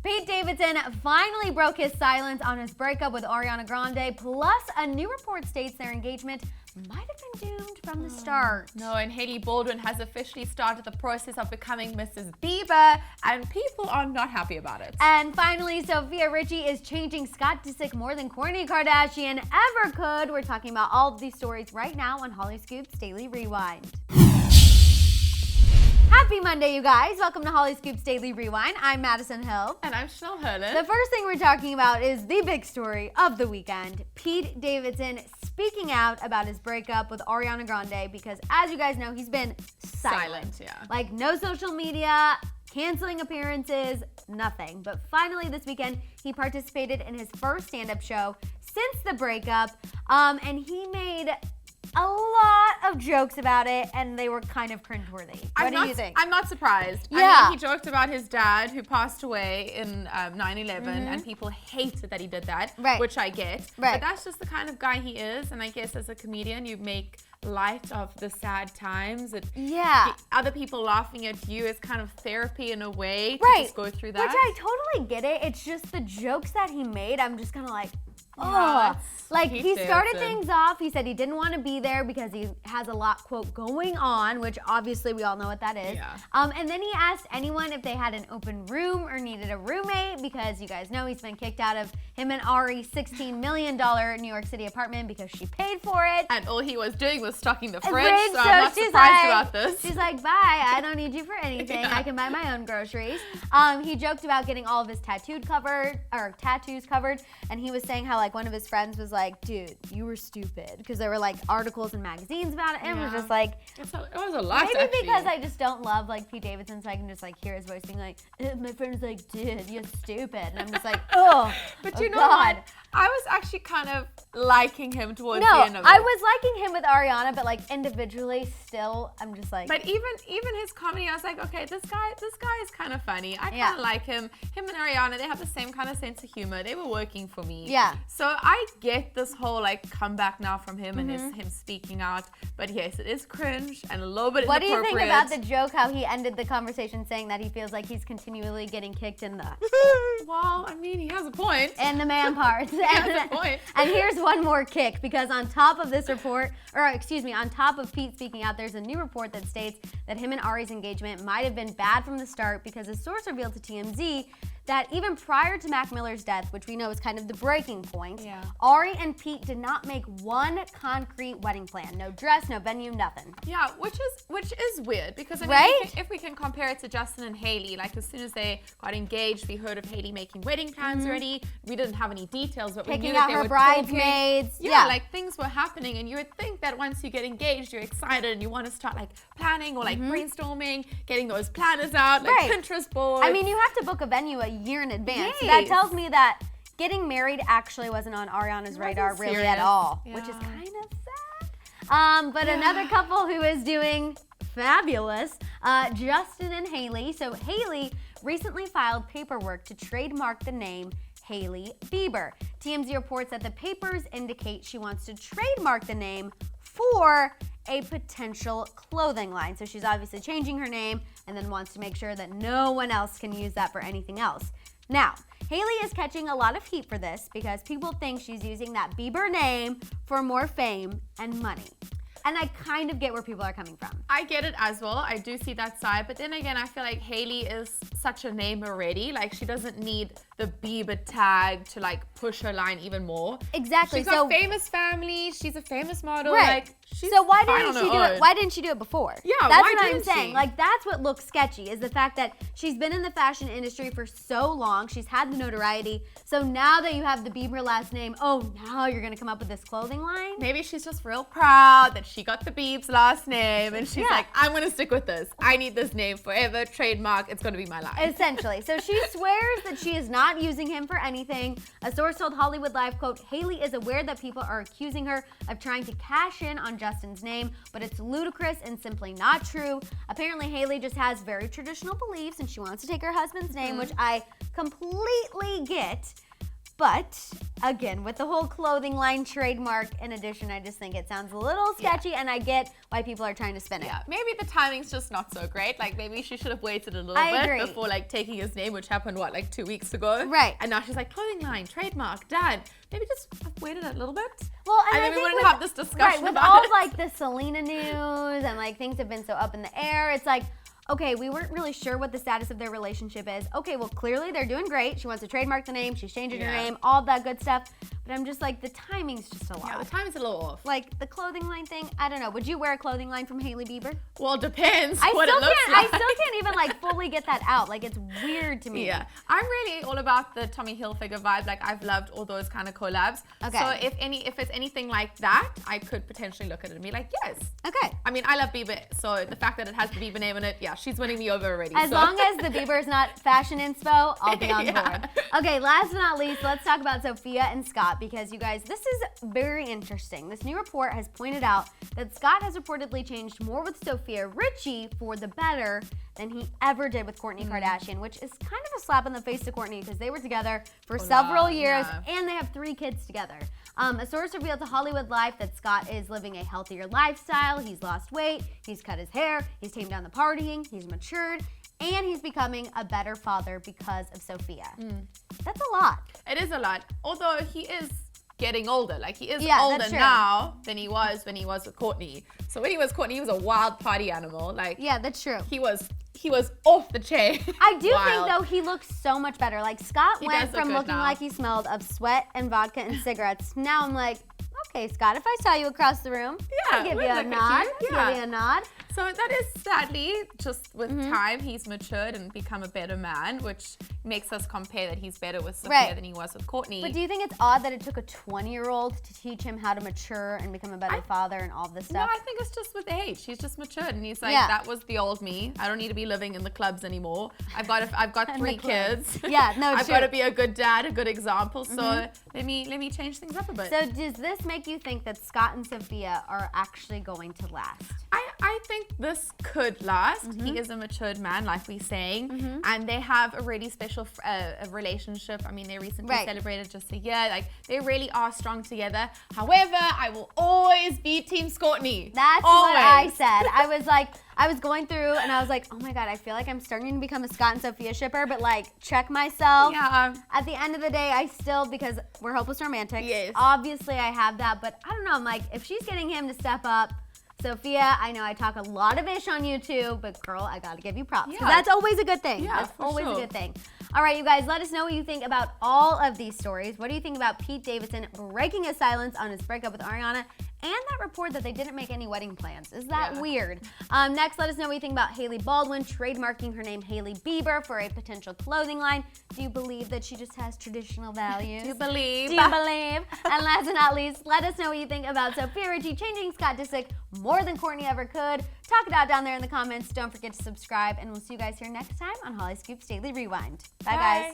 Pete Davidson finally broke his silence on his breakup with Ariana Grande, plus a new report states their engagement might have been doomed from the start. No, and Hailey Baldwin has officially started the process of becoming Mrs. Bieber, and people are not happy about it. And finally, Sophia Richie is changing Scott Disick more than Kourtney Kardashian ever could. We're talking about all of these stories right now on Hollyscoop's Daily Rewind. Happy Monday, you guys. Welcome to Hollyscoop's Daily Rewind. I'm Madison Hill. And I'm Chanel Hurlin. The first thing we're talking about is the big story of the weekend. Pete Davidson speaking out about his breakup with Ariana Grande because, as you guys know, he's been silent. Like, no social media, canceling appearances, nothing. But finally this weekend, he participated in his first stand-up show since the breakup, and he made a lot of jokes about it, and they were kind of cringeworthy. What do you think? I'm not surprised. Yeah. I mean, he joked about his dad who passed away in 9/11, and people hated that he did that, which I get. But that's just the kind of guy he is, and I guess as a comedian, you make light of the sad times. Other people laughing at you is kind of therapy in a way to just go through that. Which I totally get it. It's just the jokes that he made, I'm just kind of like, oh, like he started things off. He said he didn't want to be there because he has a lot, quote, going on, which obviously we all know what that is. And then he asked anyone if they had an open room or needed a roommate because you guys know he's been kicked out of him and Ari's $16 million New York City apartment because she paid for it. And all he was doing was stocking the fridge, so I'm not surprised about this. She's like, bye, I don't need you for anything. I can buy my own groceries. He joked about getting all of his tattoos covered, and he was saying how like one of his friends was like, dude, you were stupid, because there were like articles and magazines about it, and it was just like, it was a lot. Maybe because I just don't love like Pete Davidson, so I can just like hear his voice being like, my friend's like, dude, you're stupid, and I'm just like, oh. But you know what? I was actually kind of liking him towards the end of it. I was liking him with Ariana, but like individually, still, I'm just like. But even his comedy, I was like, okay, this guy is kind of funny. I kind of like him. Him and Ariana, they have the same kind of sense of humor. They were working for me. Yeah. So I get this whole like comeback now from him and him speaking out. But yes, it is cringe and a little bit inappropriate. What do you think about the joke? How he ended the conversation saying that he feels like he's continually getting kicked in the. Well, I mean, he has a point. And the man parts. And here's one more kick, because on top of this report, on top of Pete speaking out, there's a new report that states that him and Ari's engagement might have been bad from the start because a source revealed to TMZ that even prior to Mac Miller's death, which we know is kind of the breaking point, Ari and Pete did not make one concrete wedding plan. No dress, no venue, nothing. Yeah, which is weird, because I mean, if we can compare it to Justin and Hailey, like as soon as they got engaged, we heard of Hailey making wedding plans already. We didn't have any details, but we knew that they were bridesmaids. Yeah, like things were happening, and you would think that once you get engaged, you're excited and you want to start like planning or like brainstorming, getting those planners out, like Pinterest boards. I mean, you have to book a venue a year in advance. So that tells me that getting married actually wasn't on Ariana's radar really at all, which is kind of sad. But another couple who is doing fabulous, Justin and Hailey. So Hailey recently filed paperwork to trademark the name Hailey BIEBER. TMZ reports that the papers indicate she wants to trademark the name for a potential clothing line. So she's obviously changing her name and then wants to make sure that no one else can use that for anything else. Now, Hailey is catching a lot of heat for this because people think she's using that Bieber name for more fame and money. And I kind of get where people are coming from. I get it as well. I do see that side. But then again, I feel like Hailey is such a name already. Like, she doesn't need the Bieber tag to like push her line even more. Exactly. She's got famous family. She's a famous model. Right. Like, she's so why didn't fine she do on her it? own. Why didn't she do it before? Yeah, that's why what I'm didn't saying. she? Like, that's what looks sketchy, is the fact that she's been in the fashion industry for so long. She's had the notoriety. So now that you have the Bieber last name, oh, now you're gonna come up with this clothing line? Maybe she's just real proud that she got the Biebs last name, and she's like, I'm gonna stick with this. I need this name forever, trademark. It's gonna be my line. Essentially. So she swears that she is not using him for anything. A source told Hollywood Live, quote, Hailey is aware that people are accusing her of trying to cash in on Justin's name, but it's ludicrous and simply not true. Apparently, Hailey just has very traditional beliefs and she wants to take her husband's name, which I completely get. But again, with the whole clothing line trademark in addition, I just think it sounds a little sketchy, and I get why people are trying to spin it. Yeah, maybe the timing's just not so great. Like, maybe she should have waited a little bit before, like, taking his name, which happened, what, like 2 weeks ago? Right. And now she's like, clothing line, trademark, dad. Maybe just waited a little bit. Well, and I mean, we wouldn't have this discussion with about all it. like the Selena news and like things have been so up in the air. It's like, okay, we weren't really sure what the status of their relationship is. Okay, well, clearly they're doing great. She wants to trademark the name. She's changing her name, all that good stuff. But I'm just like, the timing's just a lot. Yeah, the timing's a little off. Like, the clothing line thing, I don't know. Would you wear a clothing line from Hailey BIEBER? Well, it depends what it looks like. I still can't even, like, fully get that out. Like, it's weird to me. Yeah. I'm really all about the Tommy Hilfiger vibe. Like, I've loved all those kind of collabs. Okay. So if it's anything like that, I could potentially look at it and be like, yes. Okay. I mean, I love Bieber, so the fact that it has the Bieber name in it, yeah, she's winning me over already. As long as the Bieber's not fashion inspo, I'll be on board. Okay, last but not least, let's talk about Sophia and Scott, because you guys, this is very interesting. This new report has pointed out that Scott has reportedly changed more with Sophia Richie for the better than he ever did with Kourtney Kardashian, which is kind of a slap in the face to Kourtney because they were together for several years and they have 3 kids together. A source revealed to Hollywood Life that Scott is living a healthier lifestyle. He's lost weight, he's cut his hair, he's tamed down the partying, he's matured, and he's becoming a better father because of Sophia. That's a lot. It is a lot. Although he is getting older. Like, he is older true. now than he was when he was with Kourtney. So when he was Kourtney, he was a wild party animal. Like, yeah, that's true. He was off the chain. I do think, though, he looks so much better. Like, Scott went from looking now. like he smelled of sweat and vodka and cigarettes. Now I'm like, okay, Scott, if I saw you across the room, I'd give you a nod. Give you a nod. So that is sadly, just with time, he's matured and become a better man, which makes us compare that he's better with Sophia than he was with Kourtney. But do you think it's odd that it took a 20-year-old to teach him how to mature and become a better father and all this stuff? No, I think it's just with age. He's just matured, and he's like, that was the old me. I don't need to be living in the clubs anymore. I've got 3 kids. Yeah, no, I've got to be a good dad, a good example. So let me change things up a bit. So does this make you think that Scott and Sophia are actually going to last? I think this could last. He is a matured man, like we're saying, and they have a really special relationship. I mean, they recently celebrated just a year. Like, they really are strong together. However, I will always be Team Kourtney. That's what I said. I was going through and I was like, oh my God, I feel like I'm starting to become a Scott and Sophia shipper, but like, check myself. Yeah. At the end of the day, I still, because we're hopeless romantics, yes. Obviously I have that, but I don't know, I'm like, if she's getting him to step up, Sophia, I know I talk a lot of ish on YouTube, but girl, I gotta give you props. Because that's always a good thing. Yeah, that's always a good thing. All right, you guys, let us know what you think about all of these stories. What do you think about Pete Davidson breaking his silence on his breakup with Ariana? And that report that they didn't make any wedding plans. Is that weird? Next, let us know what you think about Hailey Baldwin trademarking her name Hailey BIEBER for a potential clothing line. Do you believe that she just has traditional values? Do you believe? Do you believe? And last but not least, let us know what you think about Sophia Richie changing Scott Disick more than Kourtney ever could. Talk it out down there in the comments. Don't forget to subscribe, and we'll see you guys here next time on Hollyscoop's Daily Rewind. Bye, guys.